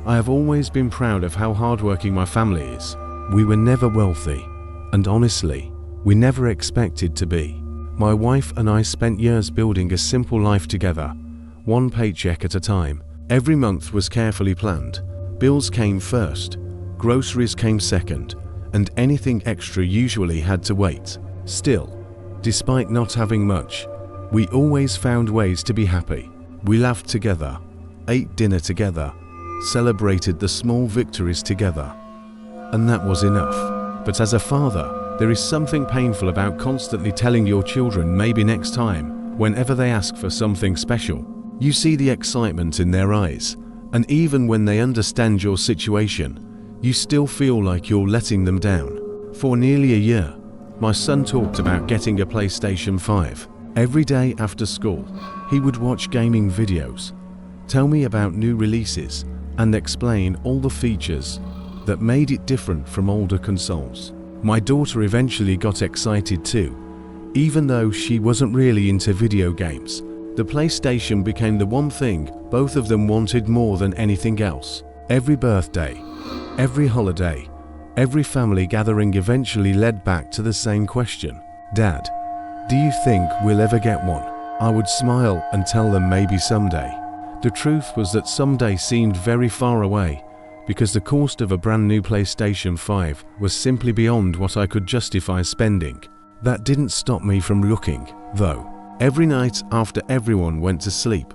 I have always been proud of how hardworking my family is. We were never wealthy, and honestly, we never expected to be. My wife and I spent years building a simple life together, one paycheck at a time. Every month was carefully planned. Bills came first, groceries came second, and anything extra usually had to wait. Still, despite not having much, we always found ways to be happy. We laughed together, ate dinner together, celebrated the small victories together. And that was enough. But as a father, there is something painful about constantly telling your children maybe next time, whenever they ask for something special. You see the excitement in their eyes, and even when they understand your situation, you still feel like you're letting them down. For nearly a year, my son talked about getting a PlayStation 5. Every day after school, he would watch gaming videos, tell me about new releases, and explain all the features that made it different from older consoles. My daughter eventually got excited too. Even though she wasn't really into video games, the PlayStation became the one thing both of them wanted more than anything else. Every birthday, every holiday, every family gathering eventually led back to the same question. Dad, do you think we'll ever get one? I would smile and tell them maybe someday. The truth was that someday seemed very far away, because the cost of a brand new PlayStation 5 was simply beyond what I could justify spending. That didn't stop me from looking, though. Every night after everyone went to sleep,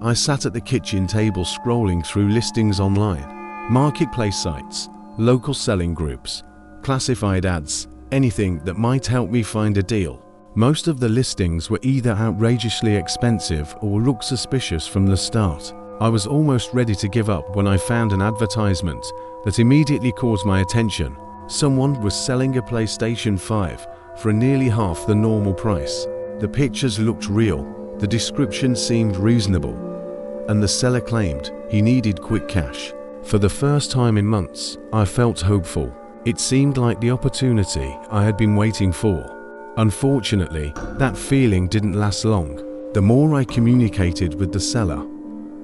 I sat at the kitchen table scrolling through listings online, marketplace sites, local selling groups, classified ads, anything that might help me find a deal. Most of the listings were either outrageously expensive or looked suspicious from the start. I was almost ready to give up when I found an advertisement that immediately caught my attention. Someone was selling a PlayStation 5 for nearly half the normal price. The pictures looked real, the description seemed reasonable, and the seller claimed he needed quick cash. For the first time in months, I felt hopeful. It seemed like the opportunity I had been waiting for. Unfortunately, that feeling didn't last long. The more I communicated with the seller,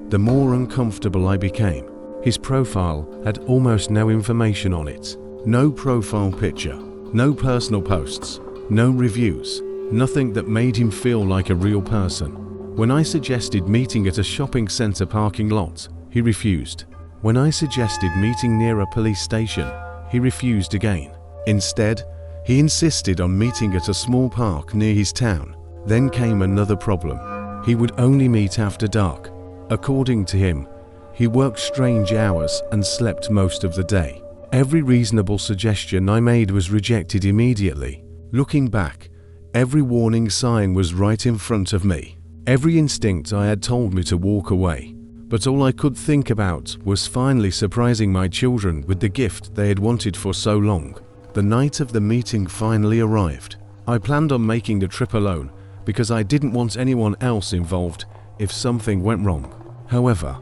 the more uncomfortable I became. His profile had almost no information on it. No profile picture, no personal posts, no reviews, nothing that made him feel like a real person. When I suggested meeting at a shopping center parking lot, he refused. When I suggested meeting near a police station, he refused again. Instead, he insisted on meeting at a small park near his town. Then came another problem. He would only meet after dark. According to him, he worked strange hours and slept most of the day. Every reasonable suggestion I made was rejected immediately. Looking back, every warning sign was right in front of me. Every instinct I had told me to walk away. But all I could think about was finally surprising my children with the gift they had wanted for so long. The night of the meeting finally arrived. I planned on making the trip alone because I didn't want anyone else involved if something went wrong. However,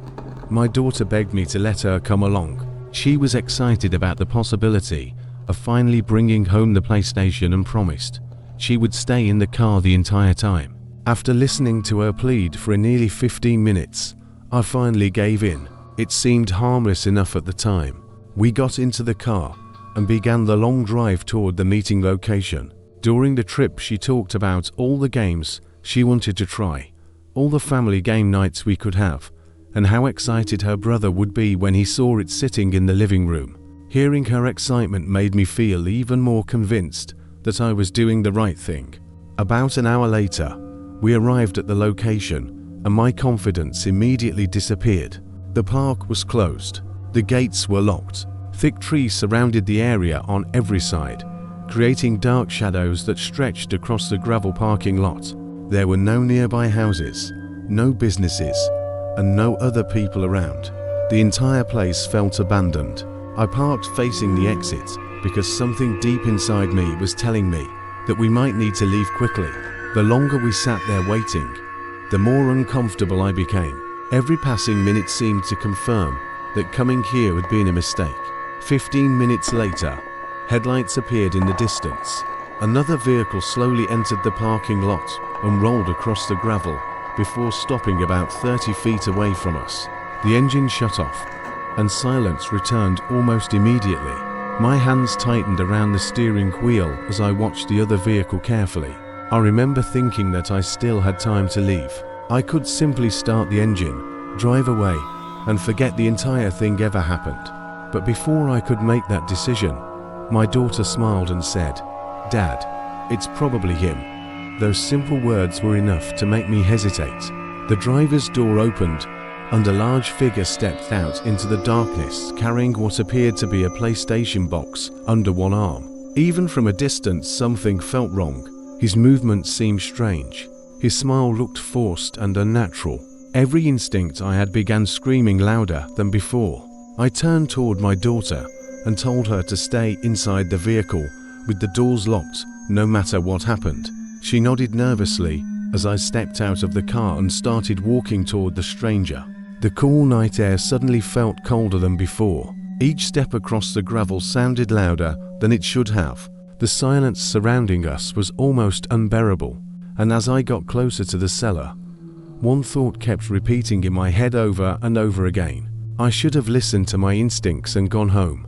my daughter begged me to let her come along. She was excited about the possibility of finally bringing home the PlayStation and promised she would stay in the car the entire time. After listening to her plead for nearly 15 minutes, I finally gave in. It seemed harmless enough at the time. We got into the car and began the long drive toward the meeting location. During the trip, she talked about all the games she wanted to try, all the family game nights we could have, and how excited her brother would be when he saw it sitting in the living room. Hearing her excitement made me feel even more convinced that I was doing the right thing. About an hour later, we arrived at the location, and my confidence immediately disappeared. The park was closed. The gates were locked. Thick trees surrounded the area on every side, creating dark shadows that stretched across the gravel parking lot. There were no nearby houses, no businesses, and no other people around. The entire place felt abandoned. I parked facing the exit because something deep inside me was telling me that we might need to leave quickly. The longer we sat there waiting, the more uncomfortable I became. Every passing minute seemed to confirm that coming here had been a mistake. 15 minutes later, headlights appeared in the distance. Another vehicle slowly entered the parking lot and rolled across the gravel before stopping about 30 feet away from us. The engine shut off, and silence returned almost immediately. My hands tightened around the steering wheel as I watched the other vehicle carefully. I remember thinking that I still had time to leave. I could simply start the engine, drive away, and forget the entire thing ever happened. But before I could make that decision, my daughter smiled and said, "Dad, it's probably him." Those simple words were enough to make me hesitate. The driver's door opened, and a large figure stepped out into the darkness carrying what appeared to be a PlayStation box under one arm. Even from a distance, something felt wrong. His movements seemed strange. His smile looked forced and unnatural. Every instinct I had began screaming louder than before. I turned toward my daughter and told her to stay inside the vehicle with the doors locked, no matter what happened. She nodded nervously as I stepped out of the car and started walking toward the stranger. The cool night air suddenly felt colder than before. Each step across the gravel sounded louder than it should have. The silence surrounding us was almost unbearable, and as I got closer to the cellar, one thought kept repeating in my head over and over again. I should have listened to my instincts and gone home.